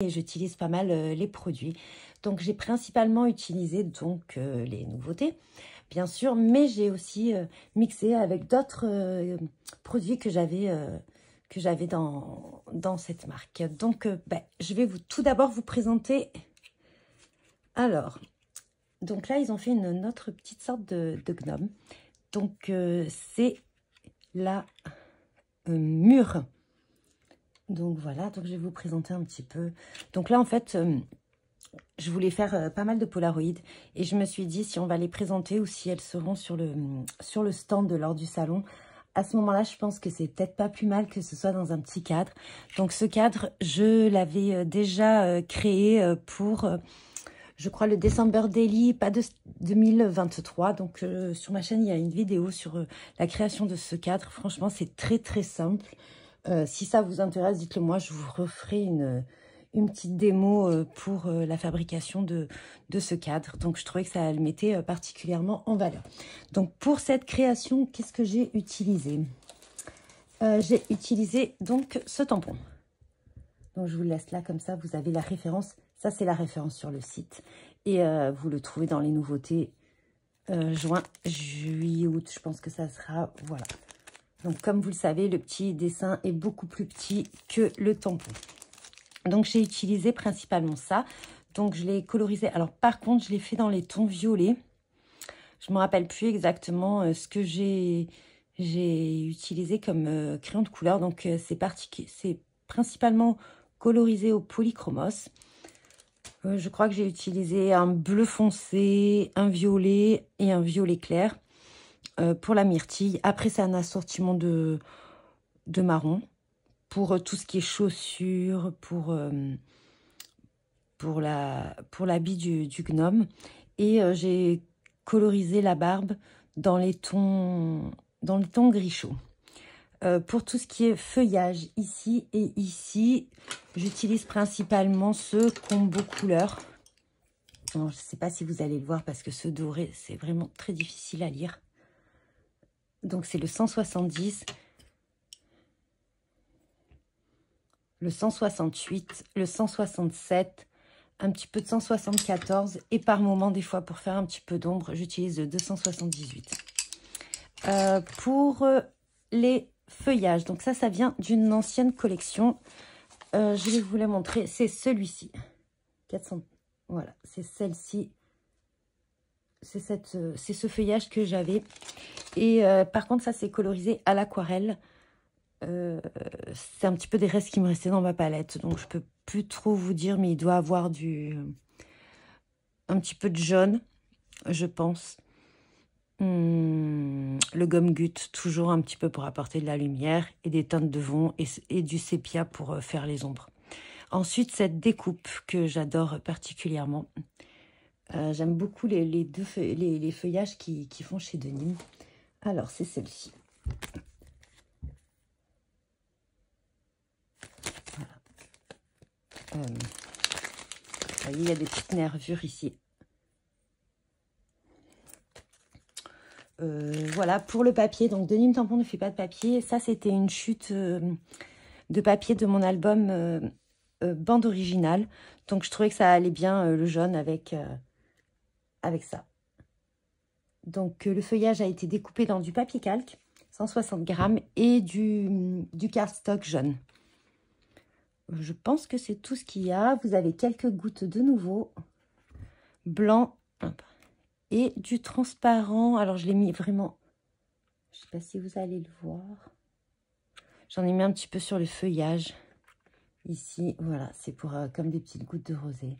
et j'utilise pas mal les produits. Donc j'ai principalement utilisé donc les nouveautés, bien sûr, mais j'ai aussi mixé avec d'autres produits que j'avais dans cette marque. Donc je vais tout d'abord vous présenter. Alors, donc là ils ont fait une autre petite sorte de gnome. Donc c'est la mûre. Donc voilà, donc je vais vous présenter un petit peu. Donc là en fait, je voulais faire pas mal de polaroïdes et je me suis dit si on va les présenter ou si elles seront sur le stand lors du salon. À ce moment-là, je pense que c'est peut-être pas plus mal que ce soit dans un petit cadre. Donc ce cadre, je l'avais déjà créé pour, je crois, le December Daily, pas de 2023. Donc sur ma chaîne, il y a une vidéo sur la création de ce cadre. Franchement, c'est très très simple. Si ça vous intéresse, dites-le moi, je vous referai une petite démo pour la fabrication de ce cadre. Donc, je trouvais que ça le mettait particulièrement en valeur. Donc, pour cette création, qu'est-ce que j'ai utilisé? J'ai utilisé donc ce tampon. Donc, je vous le laisse là, comme ça, vous avez la référence. Ça, c'est la référence sur le site. Et vous le trouvez dans les nouveautés juin, juillet, août. Je pense que ça sera, voilà. Donc, comme vous le savez, le petit dessin est beaucoup plus petit que le tampon. Donc, j'ai utilisé principalement ça. Donc, je l'ai colorisé. Alors, par contre, je l'ai fait dans les tons violets. Je ne me rappelle plus exactement ce que j'ai utilisé comme crayon de couleur. Donc, c'est principalement colorisé au polychromos. Je crois que j'ai utilisé un bleu foncé, un violet et un violet clair. Pour la myrtille. Après, c'est un assortiment de marron. Pour tout ce qui est chaussures, pour l'habit du gnome. Et j'ai colorisé la barbe dans les tons gris chaud. Pour tout ce qui est feuillage, ici et ici, j'utilise principalement ce combo couleur. Alors, je ne sais pas si vous allez le voir parce que ce doré, c'est vraiment très difficile à lire. Donc, c'est le 170, le 168, le 167, un petit peu de 174. Et par moment, des fois, pour faire un petit peu d'ombre, j'utilise le 278. Pour les feuillages, donc ça vient d'une ancienne collection. Je vais vous la montrer. C'est celui-ci. 400, voilà, c'est celle-ci. C'est ce feuillage que j'avais. Et par contre, ça, c'est colorisé à l'aquarelle. C'est un petit peu des restes qui me restaient dans ma palette. Donc, je peux plus trop vous dire, mais il doit avoir un petit peu de jaune, je pense. Le gomme goutte, toujours un petit peu pour apporter de la lumière. Et des teintes de fond et du sépia pour faire les ombres. Ensuite, cette découpe que j'adore particulièrement. J'aime beaucoup les feuillages qui font chez Denim. Alors, c'est celle-ci. Voilà. Vous voyez, il y a des petites nervures ici. Voilà, pour le papier. Donc, Denim Tampon ne fait pas de papier. Ça, c'était une chute de papier de mon album bande originale. Donc, je trouvais que ça allait bien, le jaune, avec ça. Donc, le feuillage a été découpé dans du papier calque, 160 grammes, et du cardstock jaune. Je pense que c'est tout ce qu'il y a. Vous avez quelques gouttes de nouveau, blanc, et du transparent. Alors, je l'ai mis vraiment, je ne sais pas si vous allez le voir. J'en ai mis un petit peu sur le feuillage, ici. Voilà, c'est pour comme des petites gouttes de rosée.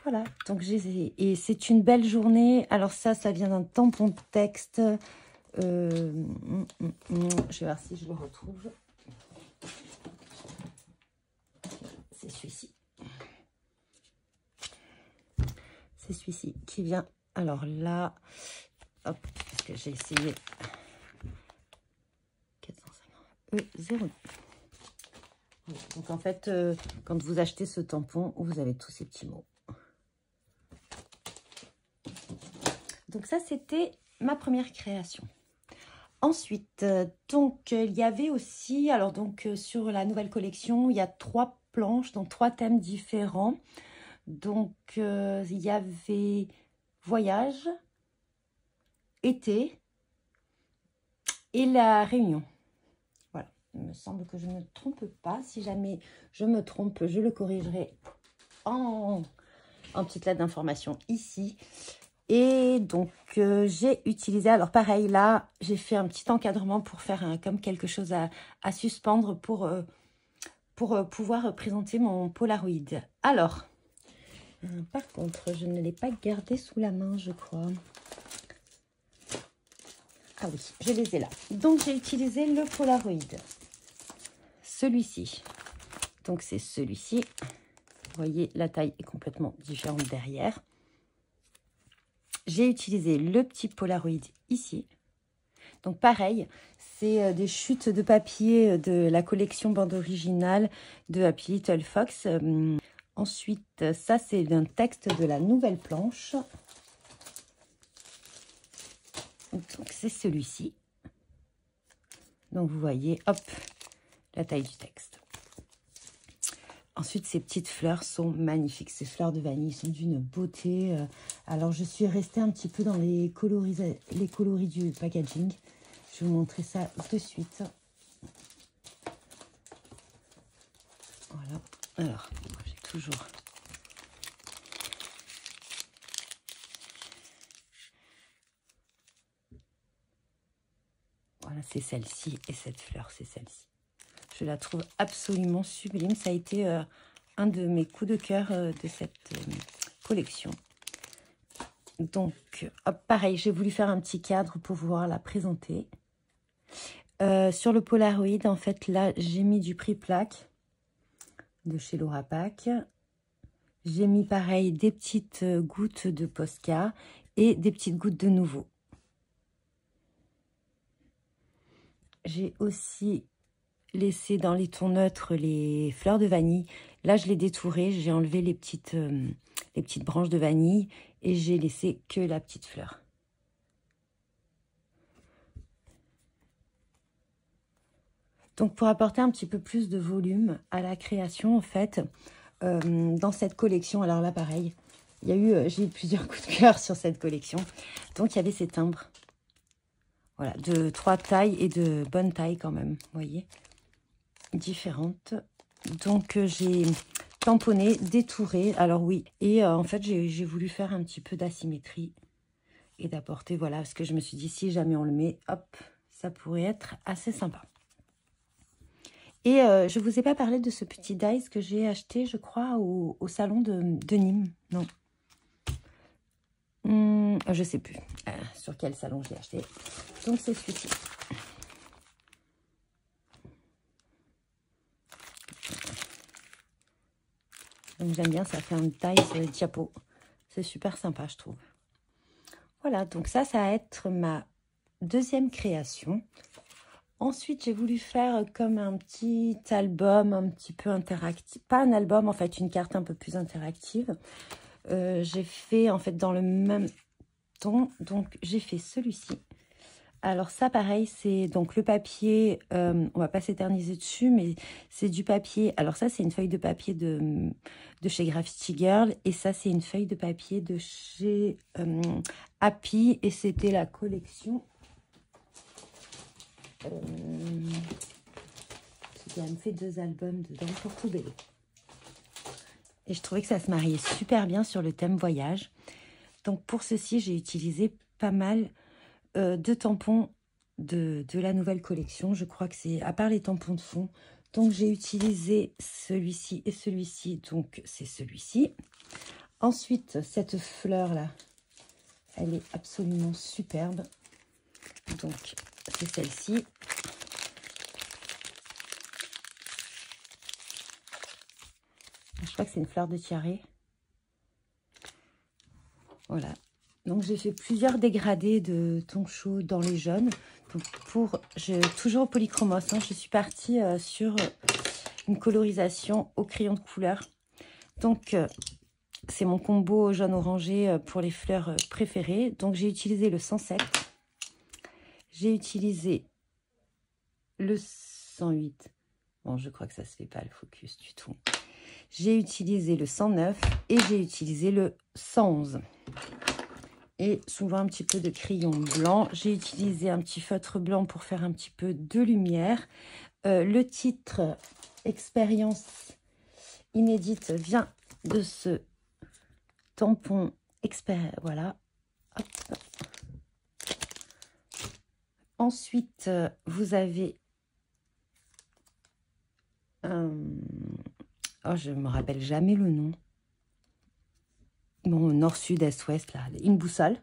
Voilà, donc et c'est une belle journée. Alors ça vient d'un tampon de texte. Je vais voir si je le retrouve. C'est celui-ci. C'est celui-ci qui vient. Alors là, hop, parce que j'ai essayé. 450 E0. Donc en fait, quand vous achetez ce tampon, vous avez tous ces petits mots. Donc ça, c'était ma première création. Ensuite, donc il y avait aussi, alors donc sur la nouvelle collection, il y a 3 planches dans 3 thèmes différents. Donc, il y avait voyage, été et la Réunion. Voilà, il me semble que je ne me trompe pas. Si jamais je me trompe, je le corrigerai en petite lettre d'information ici. Et donc, j'ai utilisé, alors pareil, là, j'ai fait un petit encadrement pour faire comme quelque chose à suspendre pour pouvoir présenter mon Polaroid. Alors, par contre, je ne l'ai pas gardé sous la main, je crois. Ah oui, je les ai là. Donc, j'ai utilisé le Polaroid. Celui-ci. Donc, c'est celui-ci. Vous voyez, la taille est complètement différente derrière. J'ai utilisé le petit Polaroid ici. Donc, pareil, c'est des chutes de papier de la collection bande originale de Happy Little Fox. Ensuite, ça, c'est un texte de la nouvelle planche. Donc, c'est celui-ci. Donc, vous voyez, hop, la taille du texte. Ensuite, ces petites fleurs sont magnifiques. Ces fleurs de vanille sont d'une beauté. Alors, je suis restée un petit peu dans les coloris du packaging. Je vais vous montrer ça de suite. Voilà. Alors, j'ai toujours... Voilà, c'est celle-ci et cette fleur, c'est celle-ci. Je la trouve absolument sublime. Ça a été un de mes coups de cœur de cette collection. Donc, hop, pareil, j'ai voulu faire un petit cadre pour pouvoir la présenter. Sur le Polaroid, en fait, là, j'ai mis du prix plaque de chez Laura Pack. J'ai mis, pareil, des petites gouttes de Posca et des petites gouttes de Nouveau. J'ai aussi laissé dans les tons neutres les fleurs de vanille. Là, je l'ai détouré, j'ai enlevé les petites branches de vanille et j'ai laissé que la petite fleur. Donc, pour apporter un petit peu plus de volume à la création, en fait, dans cette collection, alors là, pareil, j'ai eu plusieurs coups de cœur sur cette collection. Donc, il y avait ces timbres. Voilà, de 3 tailles et de bonne taille quand même, vous voyez, différentes. Donc, j'ai tamponné, détouré, alors oui. Et en fait, j'ai voulu faire un petit peu d'asymétrie et d'apporter, voilà, parce que je me suis dit, si jamais on le met, hop, ça pourrait être assez sympa. Et je ne vous ai pas parlé de ce petit dice que j'ai acheté, je crois, au salon de Nîmes. Non. Je ne sais plus sur quel salon je l'ai acheté. Donc, c'est celui-ci. Donc, j'aime bien, ça fait un taille sur les diapos. C'est super sympa, je trouve. Voilà, donc ça va être ma deuxième création. Ensuite, j'ai voulu faire comme un petit album un petit peu interactif. Pas un album, en fait, une carte un peu plus interactive. J'ai fait, en fait, dans le même ton. Donc, j'ai fait celui-ci. Alors, ça, pareil, c'est donc le papier. On va pas s'éterniser dessus, mais c'est du papier. Alors, ça, c'est une feuille de papier de chez Graffiti Girl. Et ça, c'est une feuille de papier de chez Happy. Et c'était la collection... J'ai même fait 2 albums dedans pour tout bébé. Et je trouvais que ça se mariait super bien sur le thème voyage. Donc pour ceci, j'ai utilisé pas mal de tampons de la nouvelle collection. Je crois que c'est à part les tampons de fond. Donc j'ai utilisé celui-ci et celui-ci. Donc c'est celui-ci. Ensuite, cette fleur-là, elle est absolument superbe. Donc c'est celle-ci. Je crois que c'est une fleur de tiare. Voilà. Donc, j'ai fait plusieurs dégradés de ton chaud dans les jaunes. Donc, toujours au polychromos, hein, je suis partie sur une colorisation au crayon de couleur. Donc, c'est mon combo jaune-orangé pour les fleurs préférées. Donc, j'ai utilisé le 107. J'ai utilisé le 108. Bon, je crois que ça ne se fait pas le focus du tout. J'ai utilisé le 109 et j'ai utilisé le 111. Et souvent un petit peu de crayon blanc. J'ai utilisé un petit feutre blanc pour faire un petit peu de lumière. Le titre Expérience inédite vient de ce tampon expert. Voilà. Hop. Ensuite, vous avez... Oh, je ne me rappelle jamais le nom. Bon, nord, sud, est, ouest, là. Une boussole.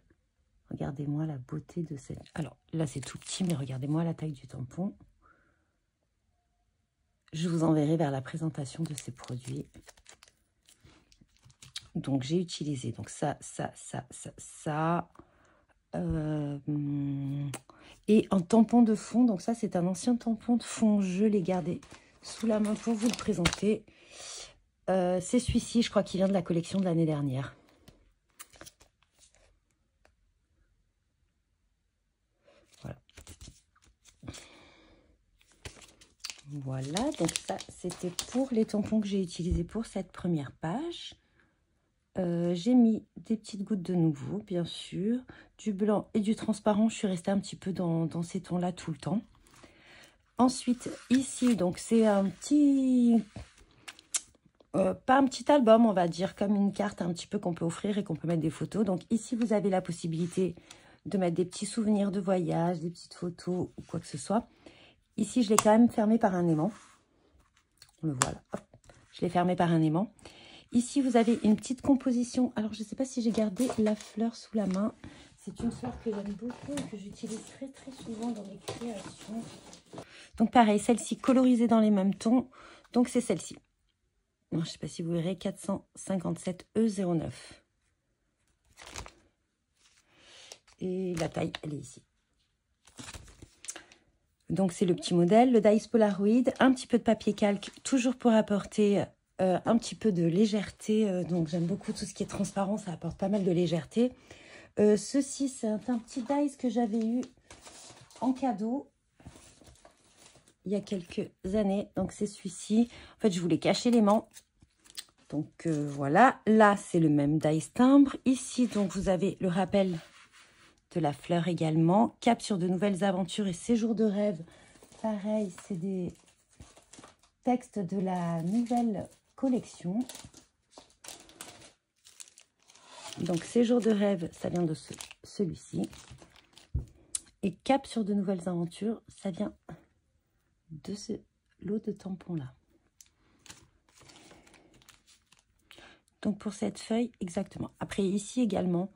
Regardez-moi la beauté de cette... Alors, là, c'est tout petit, mais regardez-moi la taille du tampon. Je vous enverrai vers la présentation de ces produits. Donc, j'ai utilisé donc ça. Et en tampon de fond. Donc, ça, c'est un ancien tampon de fond. Je l'ai gardé sous la main pour vous le présenter. C'est celui-ci, je crois qu'il vient de la collection de l'année dernière. Voilà. Voilà, donc ça, c'était pour les tampons que j'ai utilisés pour cette première page. J'ai mis des petites gouttes de nouveau, bien sûr, du blanc et du transparent. Je suis restée un petit peu dans ces tons-là tout le temps. Ensuite, ici, donc c'est un petit... pas un petit album, on va dire, comme une carte un petit peu qu'on peut offrir et qu'on peut mettre des photos. Donc ici, vous avez la possibilité de mettre des petits souvenirs de voyage, des petites photos ou quoi que ce soit. Ici, je l'ai quand même fermé par un aimant. Le voilà, hop, je l'ai fermé par un aimant. Ici, vous avez une petite composition. Alors, je ne sais pas si j'ai gardé la fleur sous la main. C'est une fleur que j'aime beaucoup et que j'utilise très très souvent dans mes créations. Donc, pareil, celle-ci colorisée dans les mêmes tons. Donc, c'est celle-ci. Je ne sais pas si vous verrez, 457 E09. Et la taille, elle est ici. Donc, c'est le petit modèle, le Dies Polaroid, un petit peu de papier calque, toujours pour apporter un petit peu de légèreté. Donc, j'aime beaucoup tout ce qui est transparent, ça apporte pas mal de légèreté. Ceci, c'est un petit Dies que j'avais eu en cadeau il y a quelques années. Donc, c'est celui-ci. En fait, je voulais cacher l'aimant. Donc, voilà. Là, c'est le même Dies timbre. Ici, donc, vous avez le rappel de la fleur également. Cap sur de nouvelles aventures et séjours de rêve. Pareil, c'est des textes de la nouvelle collection. Donc, séjours de rêve, ça vient de celui-ci. Et cap sur de nouvelles aventures, ça vient de ce lot de tampons-là. Donc, pour cette feuille, exactement. Après, ici également,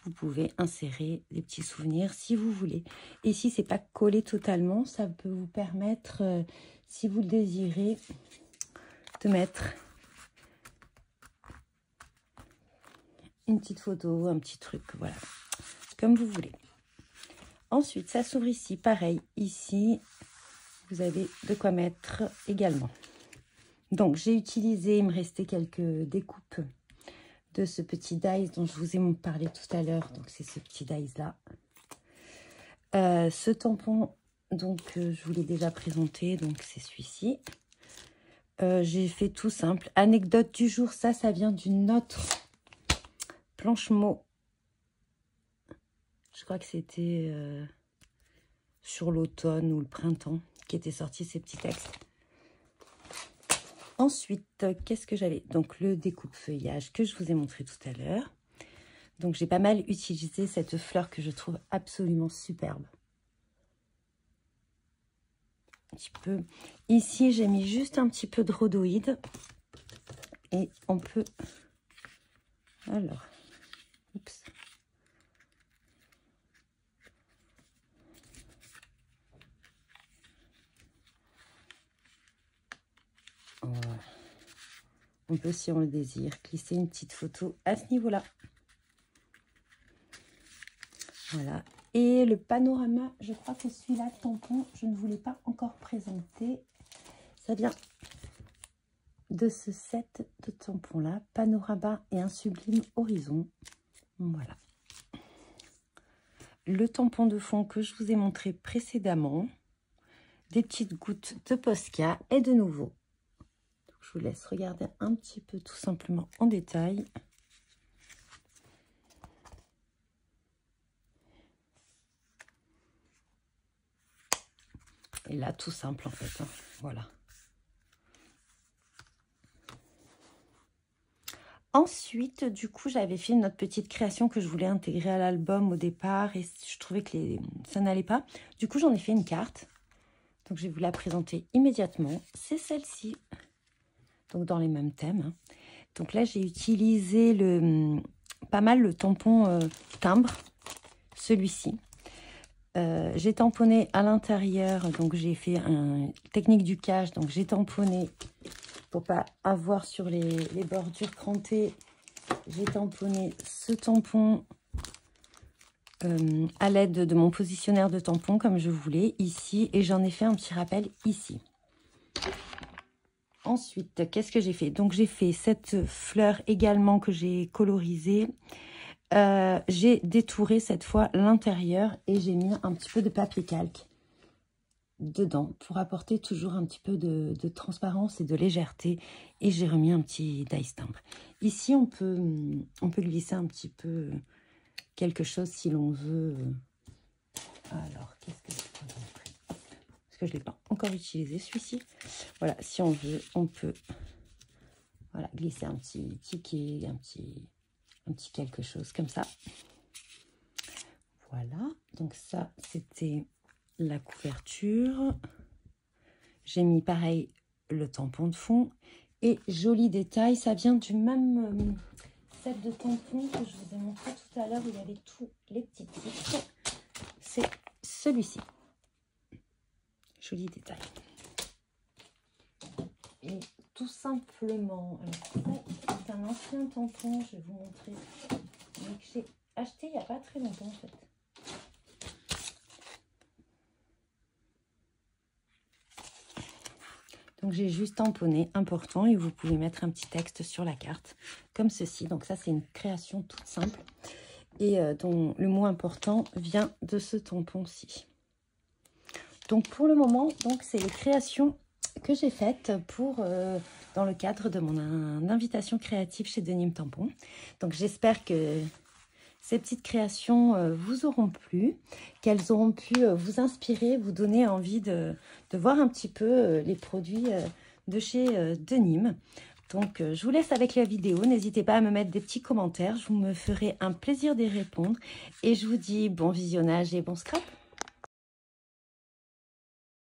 vous pouvez insérer des petits souvenirs si vous voulez. Et si ce n'est pas collé totalement, ça peut vous permettre, si vous le désirez, de mettre une petite photo, un petit truc, voilà, comme vous voulez. Ensuite, ça s'ouvre ici, pareil, ici, vous avez de quoi mettre également. Donc, j'ai utilisé, il me restait quelques découpes de ce petit dies dont je vous ai parlé tout à l'heure. Donc, c'est ce petit dies-là. Ce tampon, donc, je vous l'ai déjà présenté, donc c'est celui-ci. J'ai fait tout simple. Anecdote du jour, ça vient d'une autre planche mot. Je crois que c'était sur l'automne ou le printemps qui était sorti ces petits textes. Ensuite, qu'est-ce que j'avais? Donc, le découpe-feuillage que je vous ai montré tout à l'heure. Donc, j'ai pas mal utilisé cette fleur que je trouve absolument superbe. Un petit peu. Ici, j'ai mis juste un petit peu de rhodoïde. Et on peut... Alors, oups. On peut, si on le désire, glisser une petite photo à ce niveau-là. Voilà. Et le panorama, je crois que celui-là, tampon, je ne vous l'ai pas encore présenté. Ça vient de ce set de tampons-là. Panorama et un sublime horizon. Voilà. Le tampon de fond que je vous ai montré précédemment. Des petites gouttes de Posca et de nouveau. Je je vous laisse regarder un petit peu tout simplement en détail. Et là, tout simple en fait, hein. Voilà. Ensuite, du coup, j'avais fait une autre petite création que je voulais intégrer à l'album au départ et je trouvais que ça n'allait pas. Du coup, j'en ai fait une carte. Donc, je vais vous la présenter immédiatement. C'est celle-ci. Donc, dans les mêmes thèmes, hein. Donc là, j'ai utilisé pas mal le tampon timbre, celui-ci. J'ai tamponné à l'intérieur, donc j'ai fait une technique du cache. Donc, j'ai tamponné pour pas avoir sur les bordures crantées. J'ai tamponné ce tampon à l'aide de mon positionnaire de tampon comme je voulais ici et j'en ai fait un petit rappel ici. Ensuite, qu'est-ce que j'ai fait? Donc j'ai fait cette fleur également que j'ai colorisée. J'ai détouré cette fois l'intérieur et j'ai mis un petit peu de papier calque dedans pour apporter toujours un petit peu de transparence et de légèreté, et j'ai remis un petit dice timbre. Ici on peut glisser un petit peu quelque chose si l'on veut. Alors qu'est-ce que je peux vous montrer? Parce que je ne l'ai pas encore utilisé celui-ci. Voilà, si on veut on peut, voilà, glisser un petit ticket, un petit quelque chose comme ça. Voilà, donc ça c'était la couverture. J'ai mis pareil le tampon de fond et joli détail, ça vient du même set de tampons que je vous ai montré tout à l'heure où il y avait tous les petits titres. C'est celui-ci. Joli détail. Et tout simplement, c'est un ancien tampon, je vais vous montrer, mais que j'ai acheté il n'y a pas très longtemps en fait. Donc, j'ai juste tamponné important et vous pouvez mettre un petit texte sur la carte comme ceci. Donc, ça, c'est une création toute simple et dont le mot important vient de ce tampon-ci. Donc, pour le moment, c'est les créations que j'ai faites dans le cadre de mon invitation créative chez Denim Tampon. Donc, j'espère que ces petites créations vous auront plu, qu'elles auront pu vous inspirer, vous donner envie de voir un petit peu les produits de chez Denim. Donc, je vous laisse avec la vidéo. N'hésitez pas à me mettre des petits commentaires. Je me ferai un plaisir d'y répondre. Et je vous dis bon visionnage et bon scrap.